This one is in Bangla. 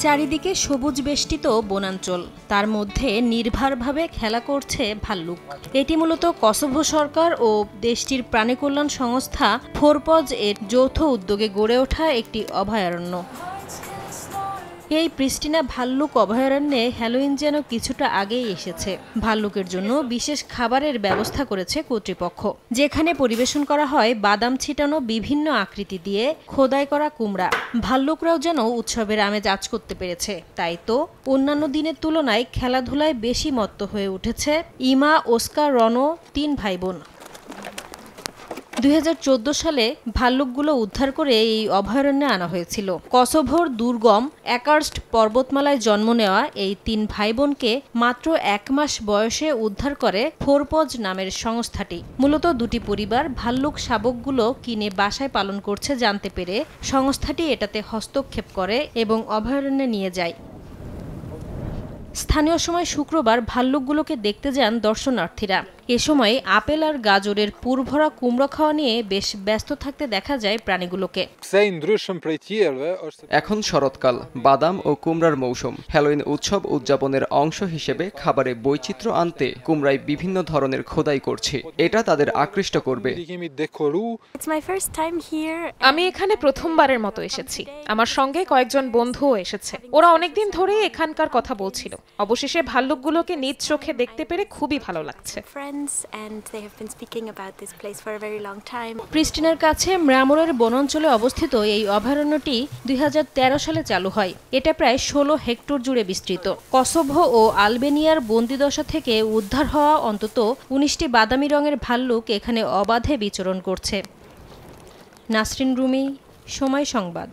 চারিদিকে সবুজ বেষ্টিত বনাঞ্চল, তার মধ্যে নির্ভরভাবে খেলা করছে ভাল্লুক। এটি মূলত কসোভো সরকার ও দেশটির প্রাণী কল্যাণ সংস্থা ফোরপজ এর যৌথ উদ্যোগে গড়ে ওঠা একটি অভয়ারণ্য। এই প্রিস্টিনা ভাল্লুক অভয়ারণ্যে হ্যালোইন যেন কিছুটা আগেই এসেছে। ভাল্লুকের জন্য বিশেষ খাবারের ব্যবস্থা করেছে কর্তৃপক্ষ, যেখানে পরিবেশন করা হয় বাদাম ছিটানো বিভিন্ন আকৃতি দিয়ে খোদাই করা কুমড়া। ভাল্লুকরাও যেন উৎসবের আমেজ আঁচ করতে পেরেছে। তাই তো অন্যান্য দিনের তুলনায় খেলাধুলায় বেশি মত্ত হয়ে উঠেছে ইমা, ওস্কার, রনো, 3 ভাই বোন। 2014 সালে ভাল্লুকগুলো উদ্ধার করে এই অভয়ারণ্যে আনা হয়েছিল। কসোভোর দুর্গম অ্যাকার্স্ট পর্বতমালায় জন্ম নেওয়া এই 3 ভাই বোনকে মাত্র 1 মাস বয়সে উদ্ধার করে ফোরপজ নামের সংস্থাটি। মূলত দুটি পরিবার ভাল্লুক শাবকগুলো কিনে বাসায় পালন করছে জানতে পেরে সংস্থাটি এটাতে হস্তক্ষেপ করে এবং অভয়ারণ্যে নিয়ে যায়। স্থানীয় সময় শুক্রবার ভাল্লুকগুলোকে দেখতে যান দর্শনার্থীরা। এ সময় আপেল আর গাজরের পুরভরা কুমড়ো খাওয়া নিয়ে বেশ ব্যস্ত থাকতে দেখা যায় প্রাণীগুলোকে। এখন শরৎকাল, বাদাম ও কুমড়ার মৌসুম। হ্যালোইন উৎসব উদযাপনের অংশ হিসেবে খাবারে বৈচিত্র্য আনতে কুমড়ায় বিভিন্ন ধরনের খোদাই করছে। এটা তাদের আকৃষ্ট করবে। আমি এখানে প্রথমবারের মতো এসেছি। আমার সঙ্গে কয়েকজন বন্ধুও এসেছে। ওরা অনেকদিন ধরে এখানকার কথা বলছিল। অবশেষে ভাল্লুকগুলোকে নিজ চোখে দেখতে পেরে খুবই ভালো লাগছে। প্রিস্টিনার কাছে ম্রামোরের বনাঞ্চলে অবস্থিত এই অভয়ারণ্যটি 2013 সালে চালু হয়। এটা প্রায় 16 হেক্টর জুড়ে বিস্তৃত। কসোভো ও আলবেনিয়ার বন্দিদশা থেকে উদ্ধার হওয়া অন্তত 19টি বাদামি রঙের ভাল্লুক এখানে অবাধে বিচরণ করছে। নাসরিন রুমি, সময় সংবাদ।